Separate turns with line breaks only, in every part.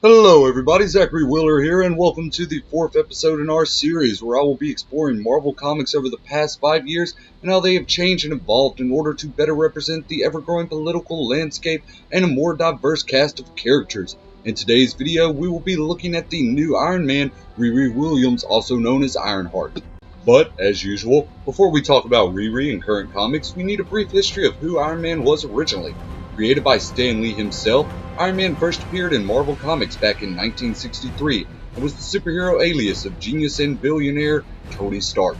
Hello everybody, Zachary Wheeler here, and welcome to the 4th episode in our series where I will be exploring Marvel Comics over the past 5 years and how they have changed and evolved in order to better represent the ever-growing political landscape and a more diverse cast of characters. In today's video, we will be looking at the new Iron Man, Riri Williams, also known as Ironheart. But, as usual, before we talk about Riri and current comics, we need a brief history of who Iron Man was originally. Created by Stan Lee himself, Iron Man first appeared in Marvel Comics back in 1963 and was the superhero alias of genius and billionaire Tony Stark.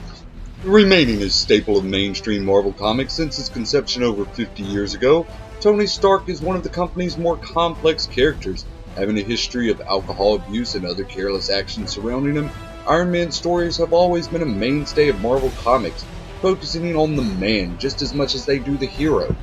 Remaining a staple of mainstream Marvel Comics since its conception over 50 years ago, Tony Stark is one of the company's more complex characters. Having a history of alcohol abuse and other careless actions surrounding him, Iron Man stories have always been a mainstay of Marvel Comics, focusing on the man just as much as they do the hero.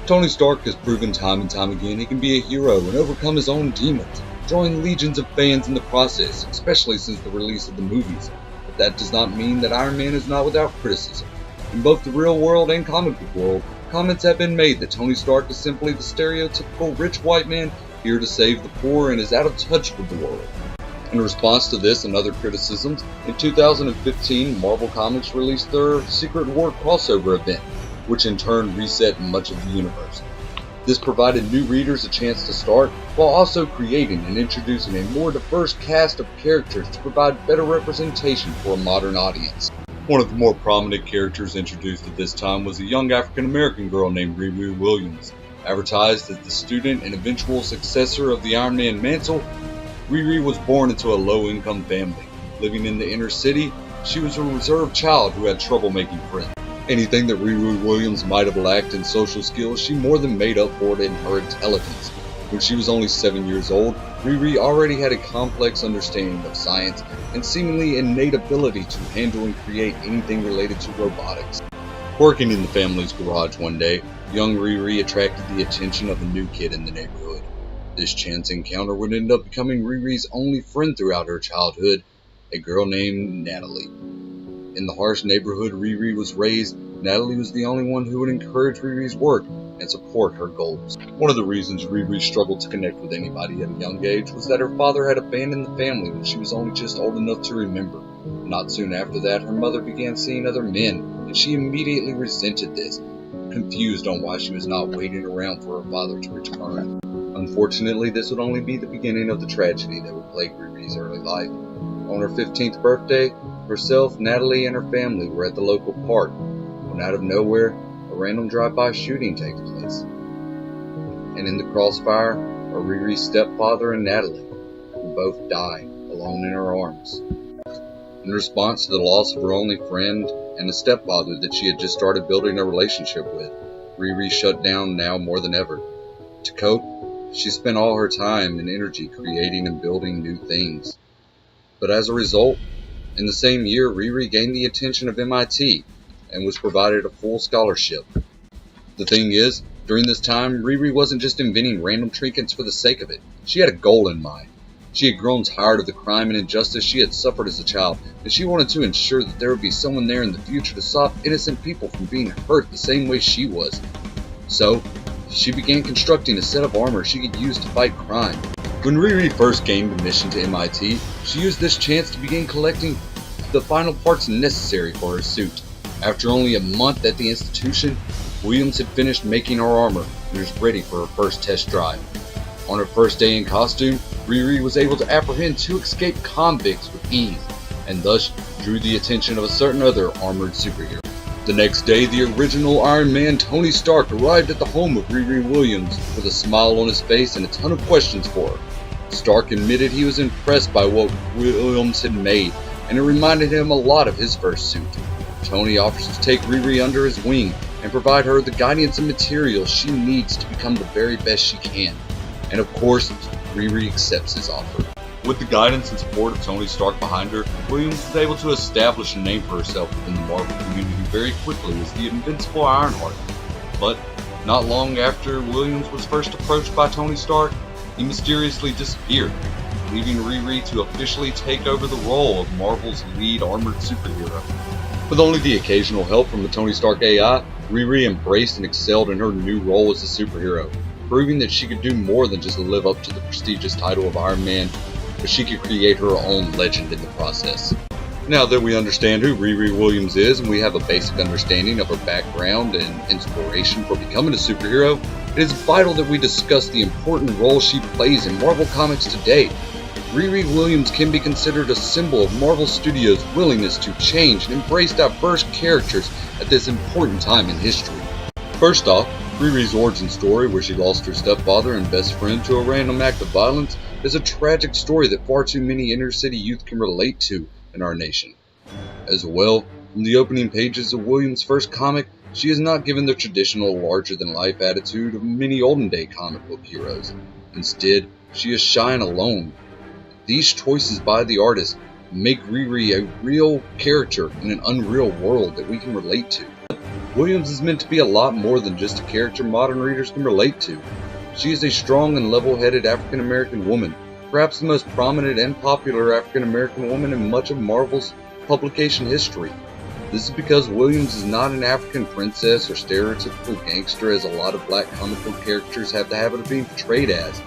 Tony Stark has proven time and time again he can be a hero and overcome his own demons, drawing legions of fans in the process, especially since the release of the movies. But that does not mean that Iron Man is not without criticism. In both the real world and comic book world, comments have been made that Tony Stark is simply the stereotypical rich white man here to save the poor and is out of touch with the world. In response to this and other criticisms, in 2015 Marvel Comics released their Secret War crossover event, which in turn reset much of the universe. This provided new readers a chance to start, while also creating and introducing a more diverse cast of characters to provide better representation for a modern audience. One of the more prominent characters introduced at this time was a young African-American girl named Riri Williams. Advertised as the student and eventual successor of the Iron Man mantle, Riri was born into a low-income family. Living in the inner city, she was a reserved child who had trouble making friends. Anything that Riri Williams might have lacked in social skills, she more than made up for it in her intelligence. When she was only 7 years old, Riri already had a complex understanding of science and seemingly innate ability to handle and create anything related to robotics. Working in the family's garage one day, young Riri attracted the attention of a new kid in the neighborhood. This chance encounter would end up becoming Riri's only friend throughout her childhood, a girl named Natalie. In the harsh neighborhood Riri was raised, Natalie was the only one who would encourage Riri's work and support her goals. One of the reasons Riri struggled to connect with anybody at a young age was that her father had abandoned the family when she was only just old enough to remember. Not soon after that, her mother began seeing other men, and she immediately resented this, confused on why she was not waiting around for her father to return. Unfortunately, this would only be the beginning of the tragedy that would plague Riri's early life. On her 15th birthday, herself, Natalie, and her family were at the local park when out of nowhere, a random drive-by shooting takes place. And in the crossfire are Riri's stepfather and Natalie, who both die alone in her arms. In response to the loss of her only friend and the stepfather that she had just started building a relationship with, Riri shut down now more than ever. To cope, she spent all her time and energy creating and building new things. But as a result, in the same year, Riri gained the attention of MIT and was provided a full scholarship. The thing is, during this time, Riri wasn't just inventing random trinkets for the sake of it. She had a goal in mind. She had grown tired of the crime and injustice she had suffered as a child, and she wanted to ensure that there would be someone there in the future to stop innocent people from being hurt the same way she was. So, she began constructing a set of armor she could use to fight crime. When Riri first gained admission to MIT, she used this chance to begin collecting the final parts necessary for her suit. After only a month at the institution, Williams had finished making her armor and was ready for her first test drive. On her first day in costume, Riri was able to apprehend 2 escaped convicts with ease, and thus drew the attention of a certain other armored superhero. The next day, the original Iron Man, Tony Stark, arrived at the home of Riri Williams with a smile on his face and a ton of questions for her. Stark admitted he was impressed by what Williams had made, and it reminded him a lot of his first suit. Tony offers to take Riri under his wing and provide her the guidance and materials she needs to become the very best she can. And of course, Riri accepts his offer. With the guidance and support of Tony Stark behind her, Williams was able to establish a name for herself within the Marvel community very quickly as the invincible Ironheart. But not long after Williams was first approached by Tony Stark, he mysteriously disappeared, leaving Riri to officially take over the role of Marvel's lead armored superhero. With only the occasional help from the Tony Stark AI, Riri embraced and excelled in her new role as a superhero. proving that she could do more than just live up to the prestigious title of Iron Man, but she could create her own legend in the process. Now that we understand who Riri Williams is and we have a basic understanding of her background and inspiration for becoming a superhero, it is vital that we discuss the important role she plays in Marvel Comics today. Riri Williams can be considered a symbol of Marvel Studios' willingness to change and embrace diverse characters at this important time in history. First off, Riri's origin story, where she lost her stepfather and best friend to a random act of violence, is a tragic story that far too many inner-city youth can relate to in our nation. As well, from the opening pages of Williams' first comic, she is not given the traditional larger-than-life attitude of many olden-day comic book heroes. Instead, she is shy and alone. These choices by the artist make Riri a real character in an unreal world that we can relate to. Williams is meant to be a lot more than just a character modern readers can relate to. She is a strong and level-headed African-American woman, perhaps the most prominent and popular African-American woman in much of Marvel's publication history. This is because Williams is not an African princess or stereotypical gangster as a lot of black comic book characters have the habit of being portrayed as.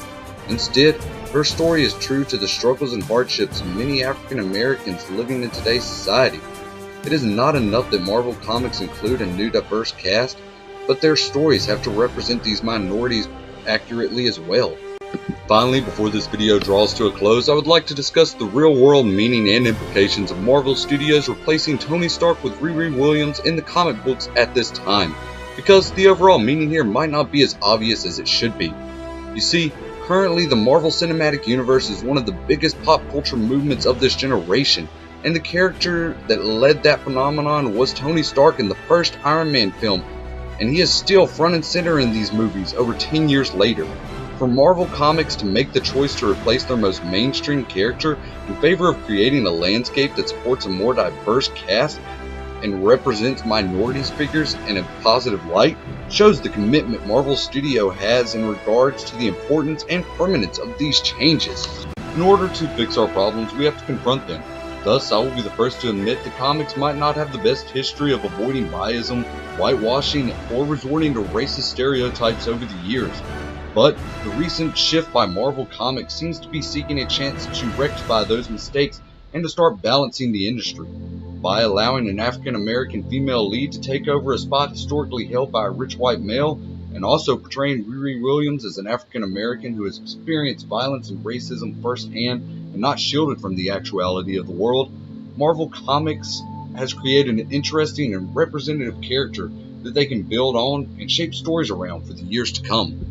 Instead, her story is true to the struggles and hardships of many African Americans living in today's society. It is not enough that Marvel Comics include a new diverse cast, but their stories have to represent these minorities accurately as well. Finally, before this video draws to a close, I would like to discuss the real-world meaning and implications of Marvel Studios replacing Tony Stark with Riri Williams in the comic books at this time, because the overall meaning here might not be as obvious as it should be. You see, currently the Marvel Cinematic Universe is one of the biggest pop culture movements of this generation, and the character that led that phenomenon was Tony Stark in the first Iron Man film, and he is still front and center in these movies over 10 years later. For Marvel Comics to make the choice to replace their most mainstream character in favor of creating a landscape that supports a more diverse cast and represents minorities figures in a positive light shows the commitment Marvel Studio has in regards to the importance and permanence of these changes. In order to fix our problems, we have to confront them. Thus, I will be the first to admit that comics might not have the best history of avoiding biasm, whitewashing, or resorting to racist stereotypes over the years. But the recent shift by Marvel Comics seems to be seeking a chance to rectify those mistakes and to start balancing the industry. By allowing an African American female lead to take over a spot historically held by a rich white male, and also portraying Riri Williams as an African American who has experienced violence and racism firsthand and not shielded from the actuality of the world, Marvel Comics has created an interesting and representative character that they can build on and shape stories around for the years to come.